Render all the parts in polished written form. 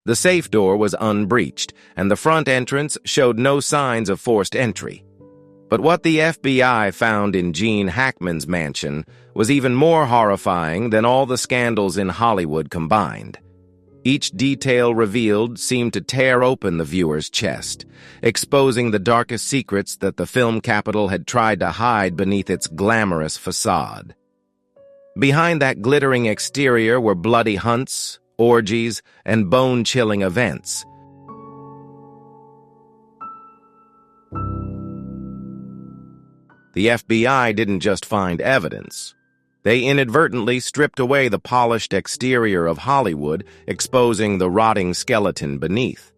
The safe door was unbreached, and the front entrance showed no signs of forced entry. But what the FBI found in Gene Hackman's mansion was even more horrifying than all the scandals in Hollywood combined. Each detail revealed seemed to tear open the viewer's chest, exposing the darkest secrets that the film capital had tried to hide beneath its glamorous facade. Behind that glittering exterior were bloody hunts, orgies, and bone-chilling events. The FBI didn't just find evidence. They inadvertently stripped away the polished exterior of Hollywood, exposing the rotting skeleton beneath.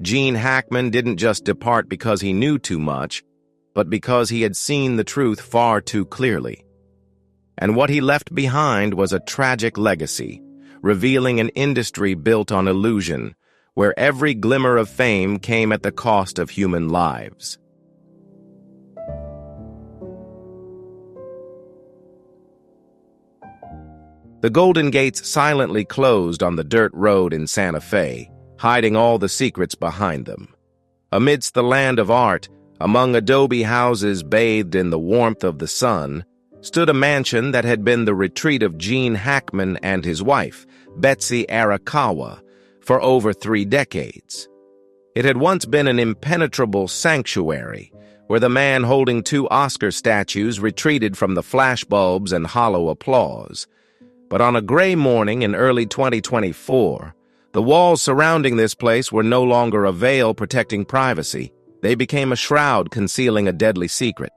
Gene Hackman didn't just depart because he knew too much, but because he had seen the truth far too clearly. And what he left behind was a tragic legacy, revealing an industry built on illusion, where every glimmer of fame came at the cost of human lives. The Golden Gates silently closed on the dirt road in Santa Fe, hiding all the secrets behind them. Amidst the land of art, among adobe houses bathed in the warmth of the sun, stood a mansion that had been the retreat of Gene Hackman and his wife, Betsy Arakawa, for over 3 decades. It had once been an impenetrable sanctuary, where the man holding 2 Oscar statues retreated from the flashbulbs and hollow applause. But on a gray morning in early 2024, the walls surrounding this place were no longer a veil protecting privacy. They became a shroud concealing a deadly secret.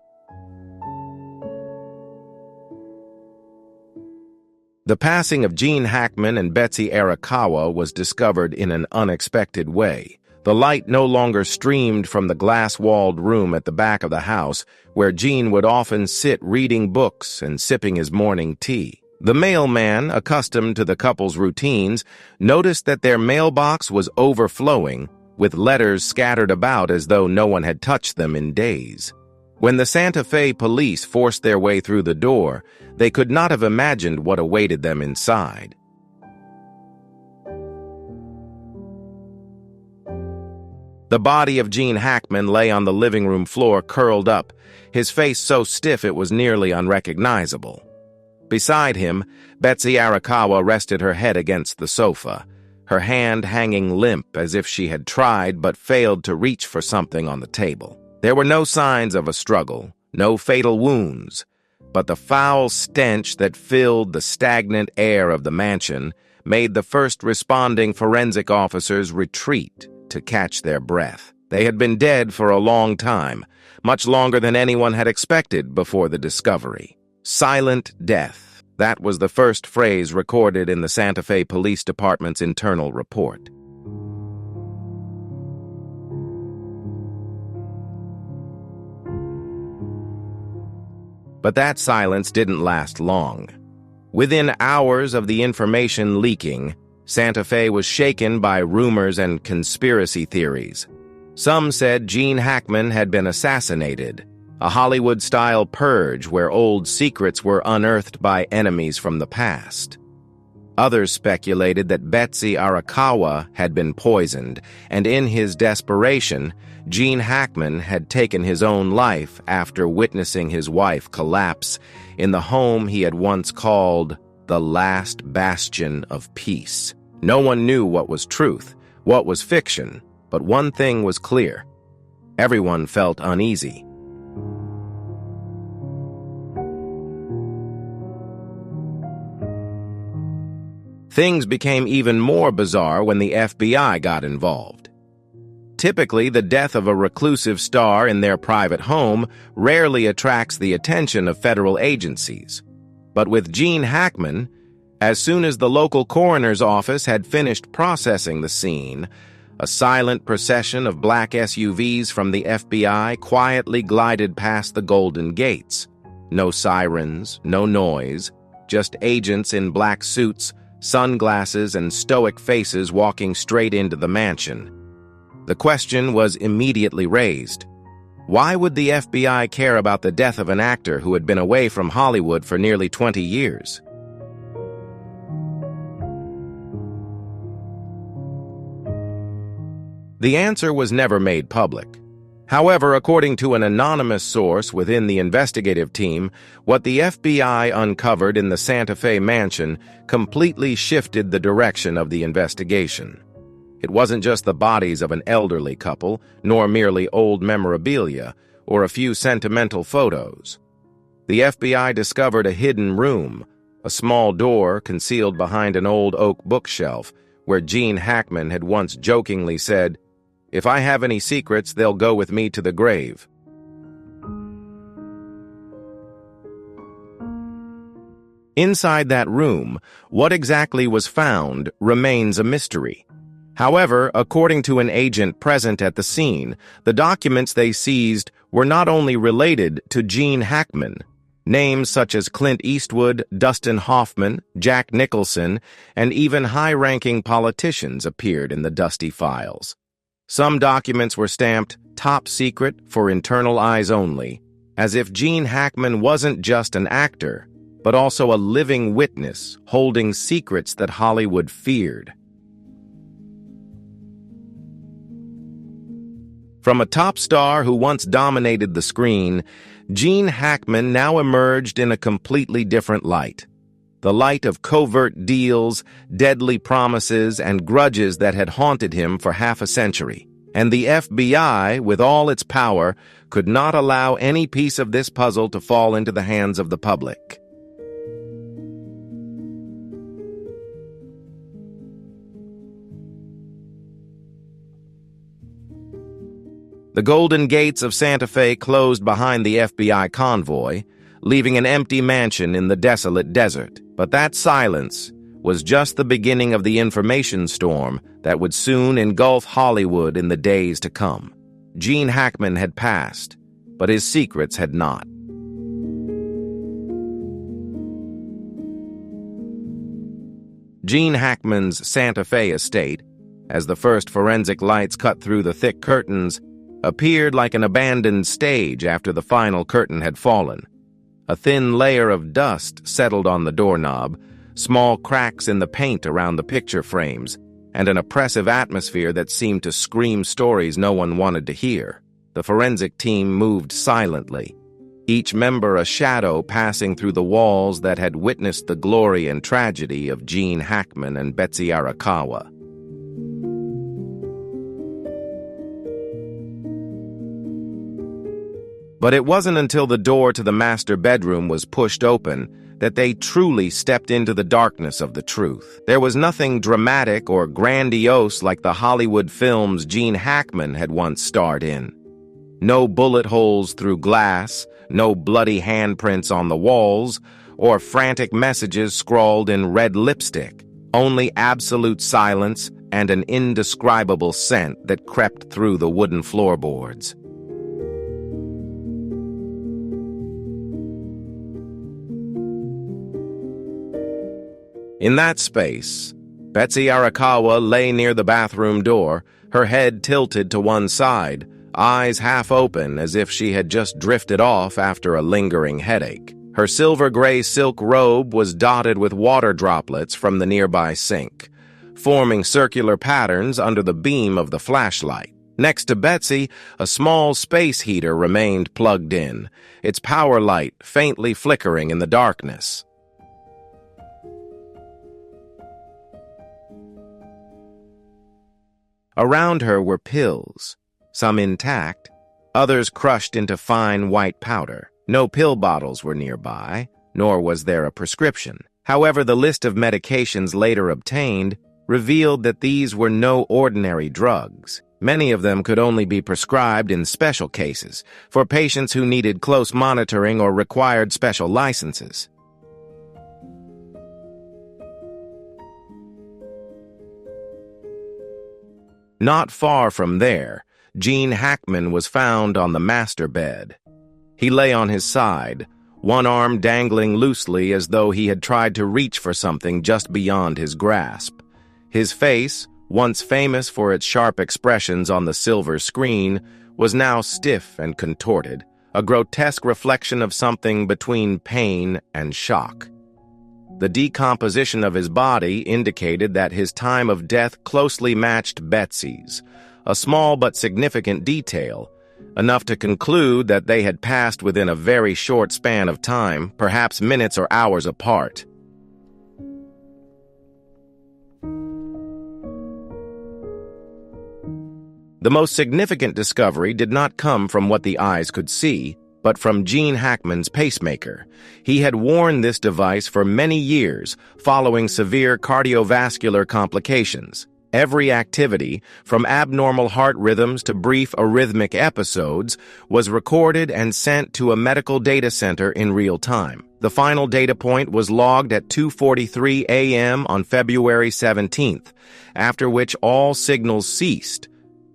The passing of Gene Hackman and Betsy Arakawa was discovered in an unexpected way. The light no longer streamed from the glass-walled room at the back of the house, where Gene would often sit reading books and sipping his morning tea. The mailman, accustomed to the couple's routines, noticed that their mailbox was overflowing, with letters scattered about as though no one had touched them in days. When the Santa Fe police forced their way through the door, they could not have imagined what awaited them inside. The body of Gene Hackman lay on the living room floor curled up, his face so stiff it was nearly unrecognizable. Beside him, Betsy Arakawa rested her head against the sofa, her hand hanging limp as if she had tried but failed to reach for something on the table. There were no signs of a struggle, no fatal wounds, but the foul stench that filled the stagnant air of the mansion made the first responding forensic officers retreat to catch their breath. They had been dead for a long time, much longer than anyone had expected before the discovery. Silent death. That was the first phrase recorded in the Santa Fe Police Department's internal report. But that silence didn't last long. Within hours of the information leaking, Santa Fe was shaken by rumors and conspiracy theories. Some said Gene Hackman had been assassinated, a Hollywood-style purge where old secrets were unearthed by enemies from the past. Others speculated that Betsy Arakawa had been poisoned, and in his desperation, Gene Hackman had taken his own life after witnessing his wife collapse in the home he had once called the last bastion of peace. No one knew what was truth, what was fiction, but one thing was clear. Everyone felt uneasy. Things became even more bizarre when the FBI got involved. Typically, the death of a reclusive star in their private home rarely attracts the attention of federal agencies. But with Gene Hackman, as soon as the local coroner's office had finished processing the scene, a silent procession of black SUVs from the FBI quietly glided past the Golden Gates. No sirens, no noise, just agents in black suits, sunglasses, and stoic faces walking straight into the mansion. The question was immediately raised. Why would the FBI care about the death of an actor who had been away from Hollywood for nearly 20 years? The answer was never made public. However, according to an anonymous source within the investigative team, what the FBI uncovered in the Santa Fe mansion completely shifted the direction of the investigation. It wasn't just the bodies of an elderly couple, nor merely old memorabilia or a few sentimental photos. The FBI discovered a hidden room, a small door concealed behind an old oak bookshelf, where Gene Hackman had once jokingly said, "If I have any secrets, they'll go with me to the grave." Inside that room, what exactly was found remains a mystery. However, according to an agent present at the scene, the documents they seized were not only related to Gene Hackman. Names such as Clint Eastwood, Dustin Hoffman, Jack Nicholson, and even high-ranking politicians appeared in the dusty files. Some documents were stamped "Top Secret for internal eyes only," as if Gene Hackman wasn't just an actor, but also a living witness holding secrets that Hollywood feared. From a top star who once dominated the screen, Gene Hackman now emerged in a completely different light. The light of covert deals, deadly promises, and grudges that had haunted him for half a century. And the FBI, with all its power, could not allow any piece of this puzzle to fall into the hands of the public. The Golden Gates of Santa Fe closed behind the FBI convoy, leaving an empty mansion in the desolate desert. But that silence was just the beginning of the information storm that would soon engulf Hollywood in the days to come. Gene Hackman had passed, but his secrets had not. Gene Hackman's Santa Fe estate, as the first forensic lights cut through the thick curtains, appeared like an abandoned stage after the final curtain had fallen. A thin layer of dust settled on the doorknob, small cracks in the paint around the picture frames, and an oppressive atmosphere that seemed to scream stories no one wanted to hear. The forensic team moved silently, each member a shadow passing through the walls that had witnessed the glory and tragedy of Gene Hackman and Betsy Arakawa. But it wasn't until the door to the master bedroom was pushed open that they truly stepped into the darkness of the truth. There was nothing dramatic or grandiose like the Hollywood films Gene Hackman had once starred in. No bullet holes through glass, no bloody handprints on the walls, or frantic messages scrawled in red lipstick. Only absolute silence and an indescribable scent that crept through the wooden floorboards. In that space, Betsy Arakawa lay near the bathroom door, her head tilted to one side, eyes half open as if she had just drifted off after a lingering headache. Her silver-gray silk robe was dotted with water droplets from the nearby sink, forming circular patterns under the beam of the flashlight. Next to Betsy, a small space heater remained plugged in, its power light faintly flickering in the darkness. Around her were pills, some intact, others crushed into fine white powder. No pill bottles were nearby, nor was there a prescription. However, the list of medications later obtained revealed that these were no ordinary drugs. Many of them could only be prescribed in special cases, for patients who needed close monitoring or required special licenses. Not far from there, Gene Hackman was found on the master bed. He lay on his side, one arm dangling loosely as though he had tried to reach for something just beyond his grasp. His face, once famous for its sharp expressions on the silver screen, was now stiff and contorted, a grotesque reflection of something between pain and shock. The decomposition of his body indicated that his time of death closely matched Betsy's, a small but significant detail, enough to conclude that they had passed within a very short span of time, perhaps minutes or hours apart. The most significant discovery did not come from what the eyes could see, but from Gene Hackman's pacemaker. He had worn this device for many years, following severe cardiovascular complications. Every activity, from abnormal heart rhythms to brief arrhythmic episodes, was recorded and sent to a medical data center in real time. The final data point was logged at 2:43 a.m. on February 17th, after which all signals ceased.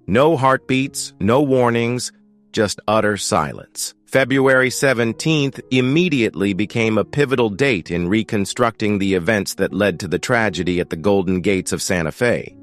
No heartbeats, no warnings, just utter silence. February 17th immediately became a pivotal date in reconstructing the events that led to the tragedy at the Golden Gates of Santa Fe.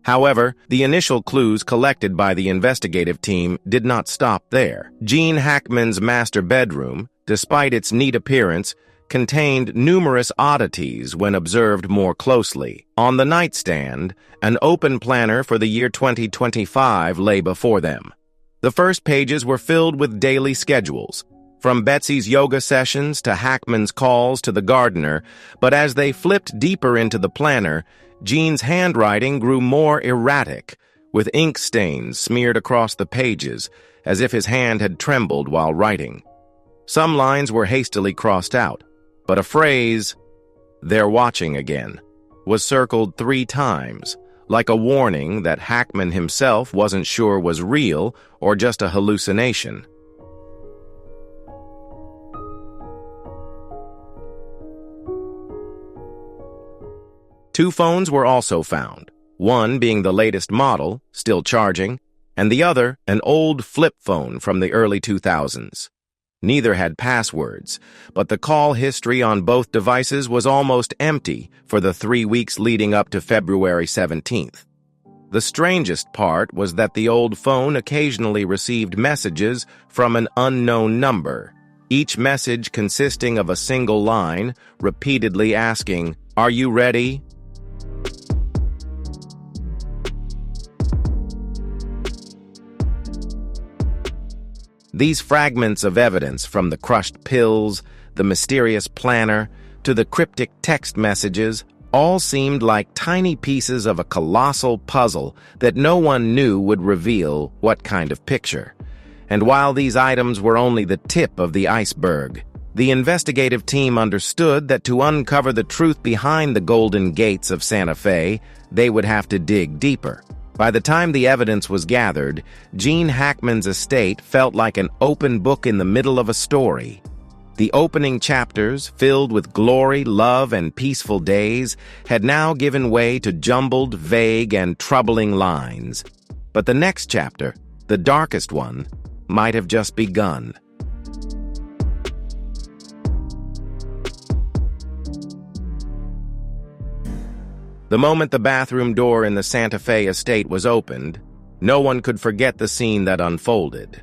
However, the initial clues collected by the investigative team did not stop there. Gene Hackman's master bedroom, despite its neat appearance, contained numerous oddities when observed more closely. On the nightstand, an open planner for the year 2025 lay before them. The first pages were filled with daily schedules, from Betsy's yoga sessions to Hackman's calls to the gardener, but as they flipped deeper into the planner, Gene's handwriting grew more erratic, with ink stains smeared across the pages, as if his hand had trembled while writing. Some lines were hastily crossed out, but a phrase, "They're watching again," was circled 3 times, like a warning that Hackman himself wasn't sure was real or just a hallucination. Two phones were also found, one being the latest model, still charging, and the other an old flip phone from the early 2000s. Neither had passwords, but the call history on both devices was almost empty for the 3 weeks leading up to February 17th. The strangest part was that the old phone occasionally received messages from an unknown number, each message consisting of a single line, repeatedly asking, "Are you ready?" These fragments of evidence, from the crushed pills, the mysterious planner, to the cryptic text messages, all seemed like tiny pieces of a colossal puzzle that no one knew would reveal what kind of picture. And while these items were only the tip of the iceberg, the investigative team understood that to uncover the truth behind the Golden Gates of Santa Fe, they would have to dig deeper. By the time the evidence was gathered, Gene Hackman's estate felt like an open book in the middle of a story. The opening chapters, filled with glory, love, and peaceful days, had now given way to jumbled, vague, and troubling lines. But the next chapter, the darkest one, might have just begun. The moment the bathroom door in the Santa Fe estate was opened, no one could forget the scene that unfolded.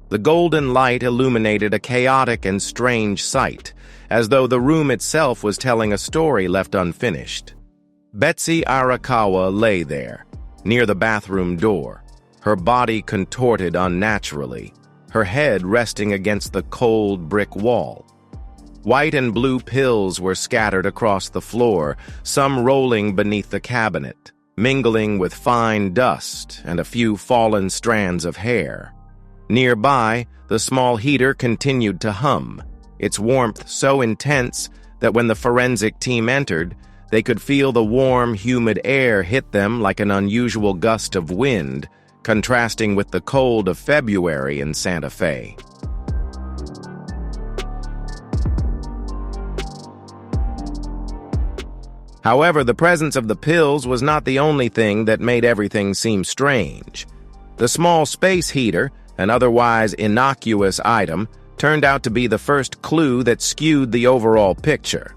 The golden light illuminated a chaotic and strange sight, as though the room itself was telling a story left unfinished. Betsy Arakawa lay there, near the bathroom door, her body contorted unnaturally, her head resting against the cold brick wall. White and blue pills were scattered across the floor, some rolling beneath the cabinet, mingling with fine dust and a few fallen strands of hair. Nearby, the small heater continued to hum, its warmth so intense that when the forensic team entered, they could feel the warm, humid air hit them like an unusual gust of wind, contrasting with the cold of February in Santa Fe. However, the presence of the pills was not the only thing that made everything seem strange. The small space heater, an otherwise innocuous item, turned out to be the first clue that skewed the overall picture.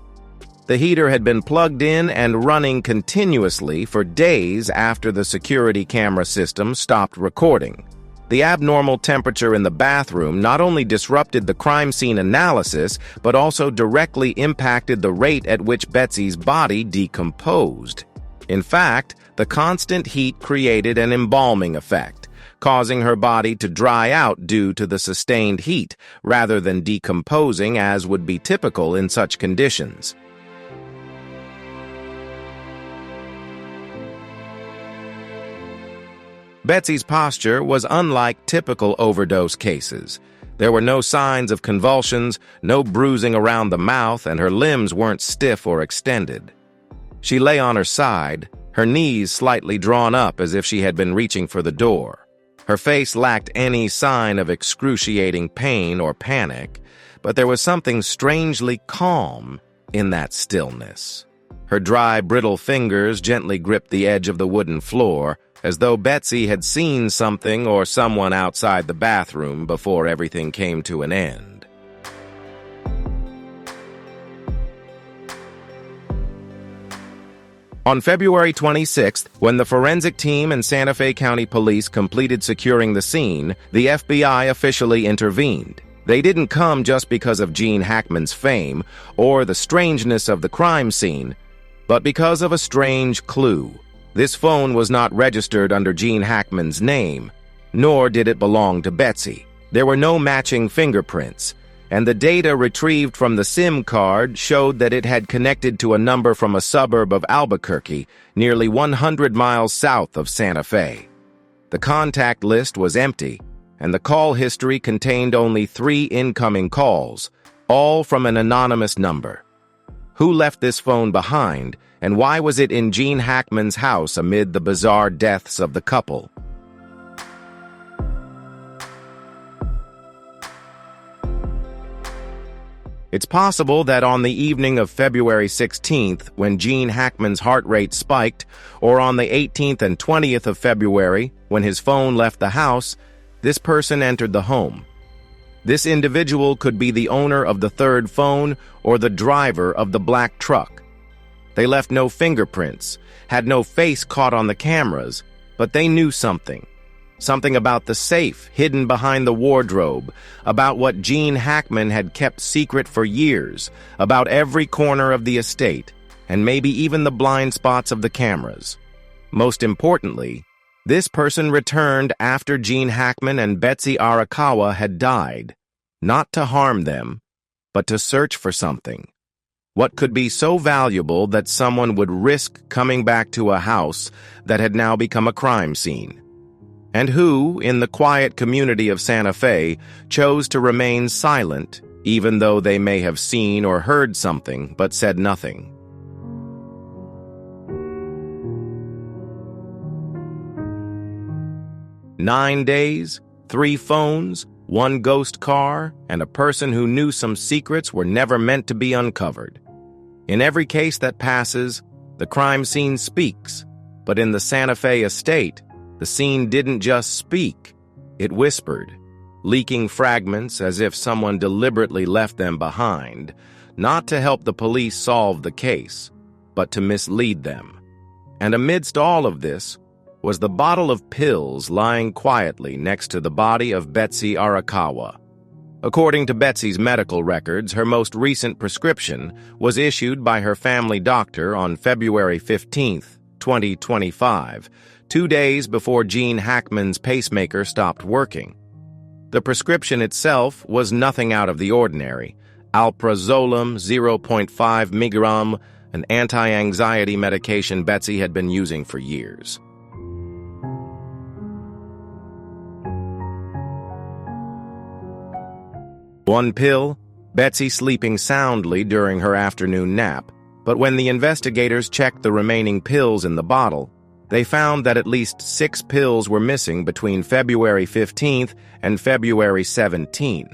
The heater had been plugged in and running continuously for days after the security camera system stopped recording. The abnormal temperature in the bathroom not only disrupted the crime scene analysis, but also directly impacted the rate at which Betsy's body decomposed. In fact, the constant heat created an embalming effect, causing her body to dry out due to the sustained heat, rather than decomposing as would be typical in such conditions. Betsy's posture was unlike typical overdose cases. There were no signs of convulsions, no bruising around the mouth, and her limbs weren't stiff or extended. She lay on her side, her knees slightly drawn up as if she had been reaching for the door. Her face lacked any sign of excruciating pain or panic, but there was something strangely calm in that stillness. Her dry, brittle fingers gently gripped the edge of the wooden floor, as though Betsy had seen something or someone outside the bathroom before everything came to an end. On February 26th, when the forensic team and Santa Fe County Police completed securing the scene, the FBI officially intervened. They didn't come just because of Gene Hackman's fame or the strangeness of the crime scene, but because of a strange clue. This phone was not registered under Gene Hackman's name, nor did it belong to Betsy. There were no matching fingerprints, and the data retrieved from the SIM card showed that it had connected to a number from a suburb of Albuquerque, nearly 100 miles south of Santa Fe. The contact list was empty, and the call history contained only 3 incoming calls, all from an anonymous number. Who left this phone behind, and why was it in Gene Hackman's house amid the bizarre deaths of the couple? It's possible that on the evening of February 16th, when Gene Hackman's heart rate spiked, or on the 18th and 20th of February, when his phone left the house, this person entered the home. This individual could be the owner of the third phone or the driver of the black truck. They left no fingerprints, had no face caught on the cameras, but they knew something. Something about the safe hidden behind the wardrobe, about what Gene Hackman had kept secret for years, about every corner of the estate, and maybe even the blind spots of the cameras. Most importantly, this person returned after Gene Hackman and Betsy Arakawa had died, not to harm them, but to search for something. What could be so valuable that someone would risk coming back to a house that had now become a crime scene? And who, in the quiet community of Santa Fe, chose to remain silent, even though they may have seen or heard something but said nothing? "9 days, 3 phones, 1 ghost car, and a person who knew some secrets were never meant to be uncovered. In every case that passes, the crime scene speaks, but in the Santa Fe estate, the scene didn't just speak, it whispered, leaking fragments as if someone deliberately left them behind, not to help the police solve the case, but to mislead them. And amidst all of this was the bottle of pills lying quietly next to the body of Betsy Arakawa. According to Betsy's medical records, her most recent prescription was issued by her family doctor on February 15, 2025, 2 days before Gene Hackman's pacemaker stopped working. The prescription itself was nothing out of the ordinary. Alprazolam 0.5 mg, an anti-anxiety medication Betsy had been using for years. One pill, Betsy sleeping soundly during her afternoon nap, but when the investigators checked the remaining pills in the bottle, they found that at least 6 pills were missing between February 15th and February 17.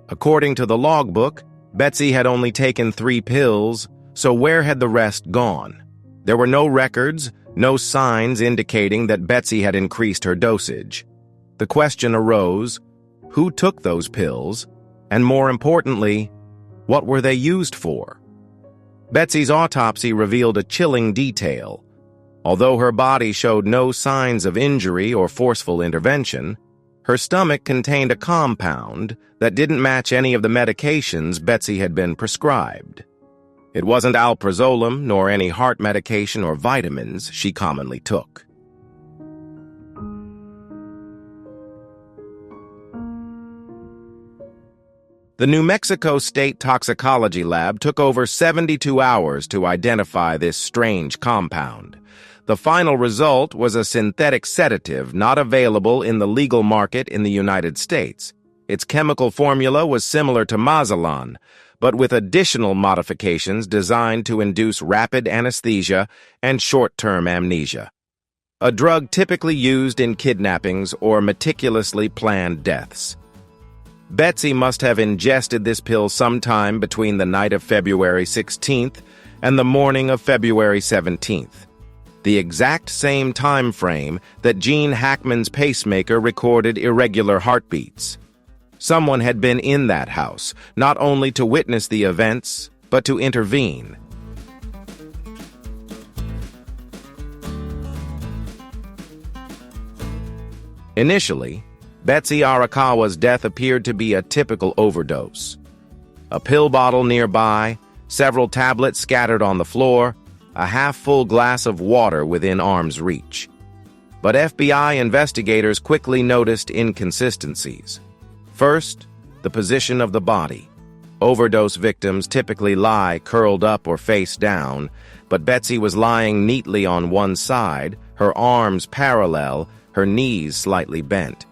According to the logbook, Betsy had only taken 3 pills, so where had the rest gone? There were no records, no signs indicating that Betsy had increased her dosage. The question arose, who took those pills? And more importantly, what were they used for? Betsy's autopsy revealed a chilling detail. Although her body showed no signs of injury or forceful intervention, Her stomach contained a compound that didn't match any of the medications Betsy had been prescribed. It wasn't alprazolam nor any heart medication or vitamins she commonly took. The New Mexico State Toxicology Lab took over 72 hours to identify this strange compound. The final result was a synthetic sedative not available in the legal market in the United States. Its chemical formula was similar to Mazalan, but with additional modifications designed to induce rapid anesthesia and short-term amnesia. A drug typically used in kidnappings or meticulously planned deaths. Betsy must have ingested this pill sometime between the night of February 16th and the morning of February 17th. The exact same time frame that Gene Hackman's pacemaker recorded irregular heartbeats. Someone had been in that house, not only to witness the events, but to intervene. Initially, Betsy Arakawa's death appeared to be a typical overdose. A pill bottle nearby, several tablets scattered on the floor, a half-full glass of water within arm's reach. But FBI investigators quickly noticed inconsistencies. First, the position of the body. Overdose victims typically lie curled up or face down, but Betsy was lying neatly on one side, her arms parallel, her knees slightly bent.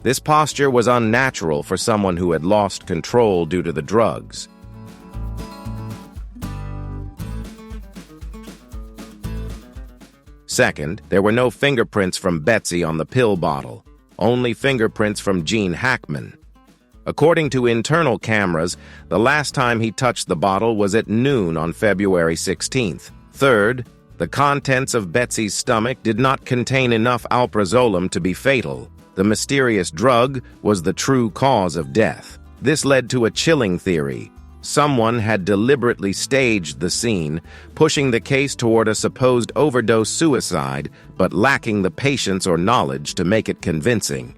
This posture was unnatural for someone who had lost control due to the drugs. Second, there were no fingerprints from Betsy on the pill bottle, only fingerprints from Gene Hackman. According to internal cameras, the last time he touched the bottle was at noon on February 16th. Third, the contents of Betsy's stomach did not contain enough alprazolam to be fatal. The mysterious drug was the true cause of death. This led to a chilling theory. Someone had deliberately staged the scene, pushing the case toward a supposed overdose suicide, but lacking the patience or knowledge to make it convincing.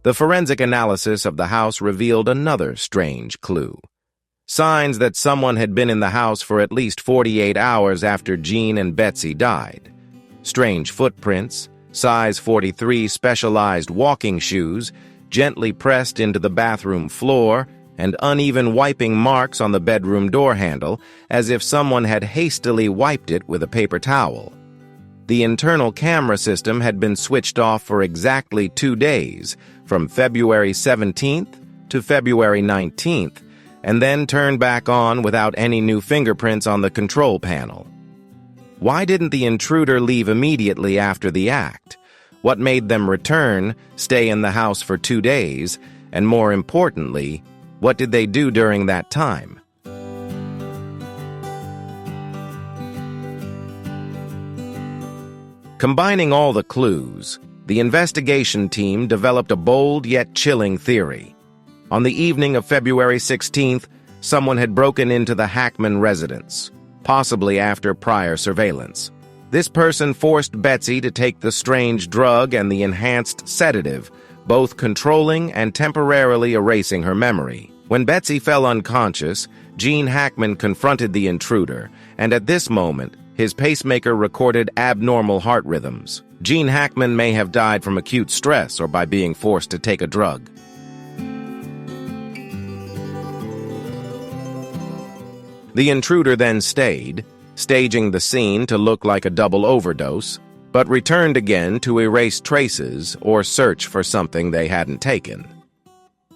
The forensic analysis of the house revealed another strange clue. Signs that someone had been in the house for at least 48 hours after Gene and Betsy died. Strange footprints, size 43 specialized walking shoes, gently pressed into the bathroom floor, and uneven wiping marks on the bedroom door handle, as if someone had hastily wiped it with a paper towel. The internal camera system had been switched off for exactly 2 days, from February 17th to February 19th, and then turned back on without any new fingerprints on the control panel. Why didn't the intruder leave immediately after the act? What made them return, stay in the house for 2 days, and more importantly, what did they do during that time? Combining all the clues, the investigation team developed a bold yet chilling theory. On the evening of February 16th, someone had broken into the Hackman residence, possibly after prior surveillance. This person forced Betsy to take the strange drug and the enhanced sedative, both controlling and temporarily erasing her memory. When Betsy fell unconscious, Gene Hackman confronted the intruder, and at this moment, his pacemaker recorded abnormal heart rhythms. Gene Hackman may have died from acute stress or by being forced to take a drug. The intruder then stayed, staging the scene to look like a double overdose, but returned again to erase traces or search for something they hadn't taken.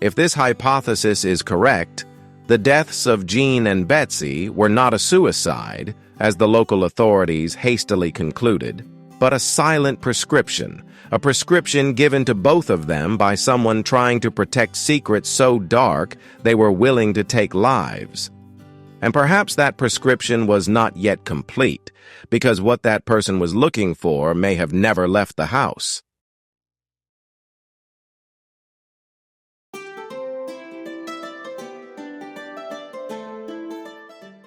If this hypothesis is correct, the deaths of Gene and Betsy were not a suicide, as the local authorities hastily concluded, but a silent prescription, a prescription given to both of them by someone trying to protect secrets so dark they were willing to take lives. And perhaps that prescription was not yet complete, because what that person was looking for may have never left the house.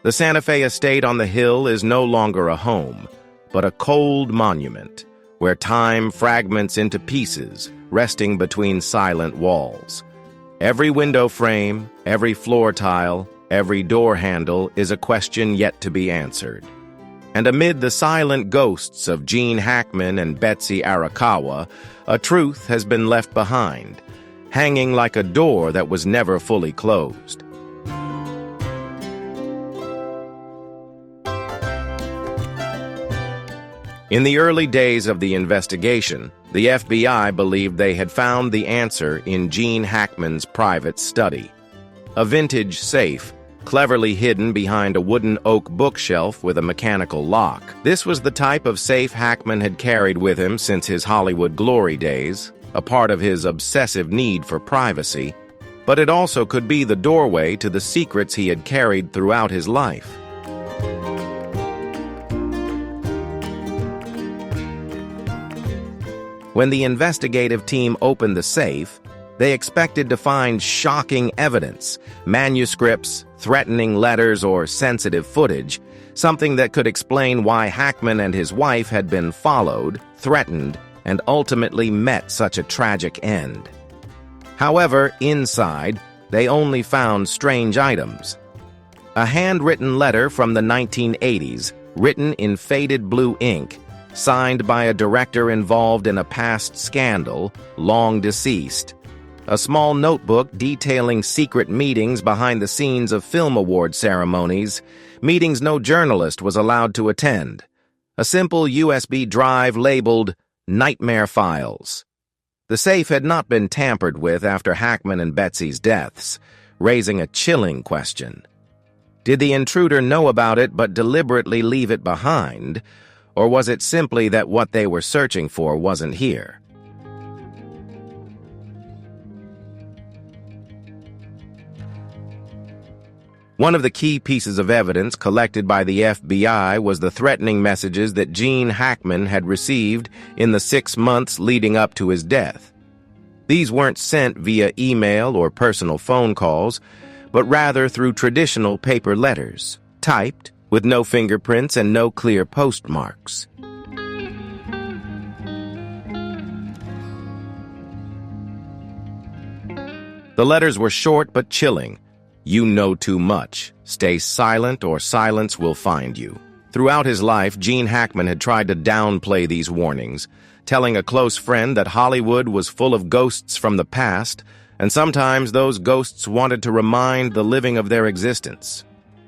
The Santa Fe estate on the hill is no longer a home, but a cold monument, where time fragments into pieces, resting between silent walls. Every window frame, every floor tile, every door handle is a question yet to be answered. And amid the silent ghosts of Gene Hackman and Betsy Arakawa, a truth has been left behind, hanging like a door that was never fully closed. In the early days of the investigation, the FBI believed they had found the answer in Gene Hackman's private study. A vintage safe, cleverly hidden behind a wooden oak bookshelf with a mechanical lock. This was the type of safe Hackman had carried with him since his Hollywood glory days, a part of his obsessive need for privacy, but it also could be the doorway to the secrets he had carried throughout his life. When the investigative team opened the safe, they expected to find shocking evidence, manuscripts, threatening letters, or sensitive footage, something that could explain why Hackman and his wife had been followed, threatened, and ultimately met such a tragic end. However, inside, they only found strange items. A handwritten letter from the 1980s, written in faded blue ink, signed by a director involved in a past scandal, long deceased. A small notebook detailing secret meetings behind the scenes of film award ceremonies, meetings no journalist was allowed to attend. A simple USB drive labeled Nightmare Files. The safe had not been tampered with after Hackman and Betsy's deaths, raising a chilling question. Did the intruder know about it but deliberately leave it behind? Or was it simply that what they were searching for wasn't here? One of the key pieces of evidence collected by the FBI was the threatening messages that Gene Hackman had received in the 6 months leading up to his death. These weren't sent via email or personal phone calls, but rather through traditional paper letters, typed, with no fingerprints and no clear postmarks. The letters were short but chilling. You know too much. Stay silent or silence will find you. Throughout his life, Gene Hackman had tried to downplay these warnings, telling a close friend that Hollywood was full of ghosts from the past, and sometimes those ghosts wanted to remind the living of their existence.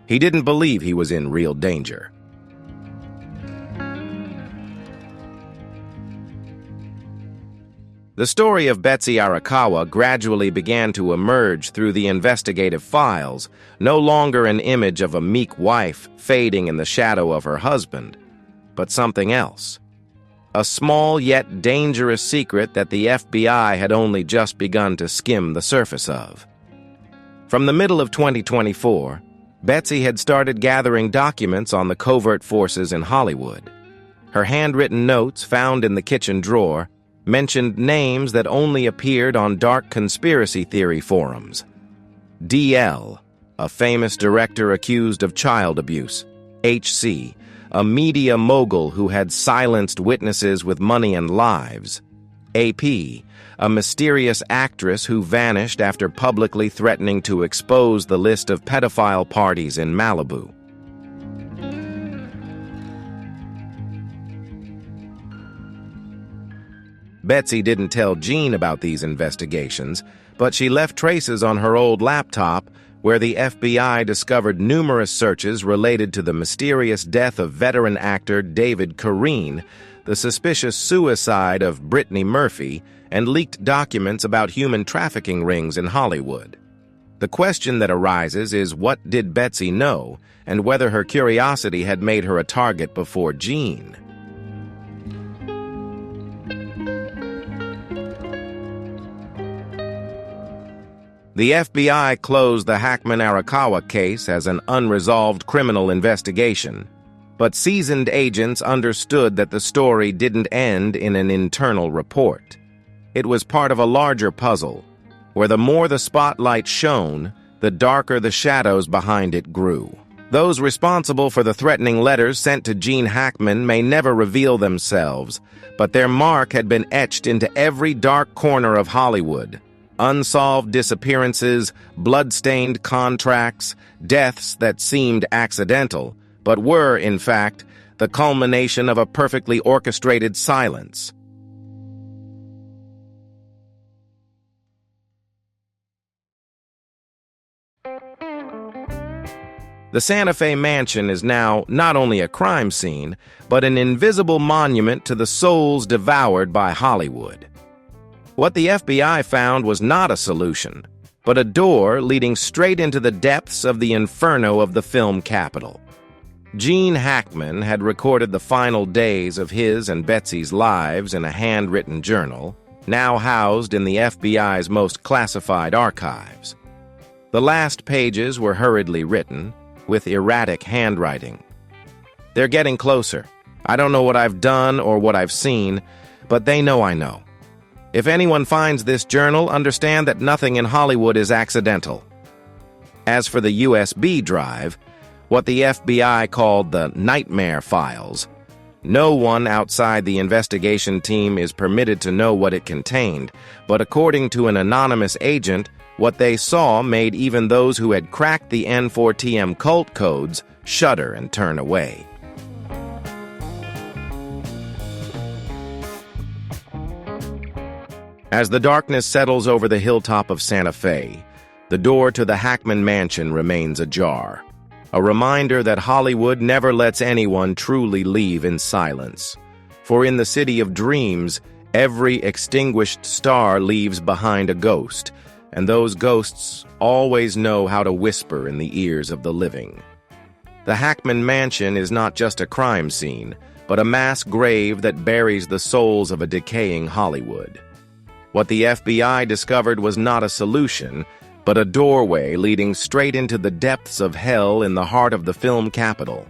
He didn't believe he was in real danger. The story of Betsy Arakawa gradually began to emerge through the investigative files, no longer an image of a meek wife fading in the shadow of her husband, but something else. A small yet dangerous secret that the FBI had only just begun to skim the surface of. From the middle of 2024, Betsy had started gathering documents on the covert forces in Hollywood. Her handwritten notes, found in the kitchen drawer, mentioned names that only appeared on dark conspiracy theory forums. DL, a famous director accused of child abuse. HC, a media mogul who had silenced witnesses with money and lives. AP, a mysterious actress who vanished after publicly threatening to expose the list of pedophile parties in Malibu. Betsy didn't tell Gene about these investigations, but she left traces on her old laptop where the FBI discovered numerous searches related to the mysterious death of veteran actor David Careen, the suspicious suicide of Brittany Murphy, and leaked documents about human trafficking rings in Hollywood. The question that arises is, what did Betsy know, and whether her curiosity had made her a target before Gene? The FBI closed the Hackman-Arakawa case as an unresolved criminal investigation, but seasoned agents understood that the story didn't end in an internal report. It was part of a larger puzzle, where the more the spotlight shone, the darker the shadows behind it grew. Those responsible for the threatening letters sent to Gene Hackman may never reveal themselves, but their mark had been etched into every dark corner of Hollywood. Unsolved disappearances, blood-stained contracts, deaths that seemed accidental, but were, in fact, the culmination of a perfectly orchestrated silence. The Santa Fe mansion is now not only a crime scene, but an invisible monument to the souls devoured by Hollywood. What the FBI found was not a solution, but a door leading straight into the depths of the inferno of the film capital. Gene Hackman had recorded the final days of his and Betsy's lives in a handwritten journal, now housed in the FBI's most classified archives. The last pages were hurriedly written, with erratic handwriting. They're getting closer. I don't know what I've done or what I've seen, but they know I know. If anyone finds this journal, understand that nothing in Hollywood is accidental. As for the USB drive, what the FBI called the nightmare files, no one outside the investigation team is permitted to know what it contained, but according to an anonymous agent, what they saw made even those who had cracked the N4TM cult codes shudder and turn away. As the darkness settles over the hilltop of Santa Fe, the door to the Hackman mansion remains ajar, a reminder that Hollywood never lets anyone truly leave in silence. For in the city of dreams, every extinguished star leaves behind a ghost, and those ghosts always know how to whisper in the ears of the living. The Hackman mansion is not just a crime scene, but a mass grave that buries the souls of a decaying Hollywood. What the FBI discovered was not a solution, but a doorway leading straight into the depths of hell in the heart of the film capital.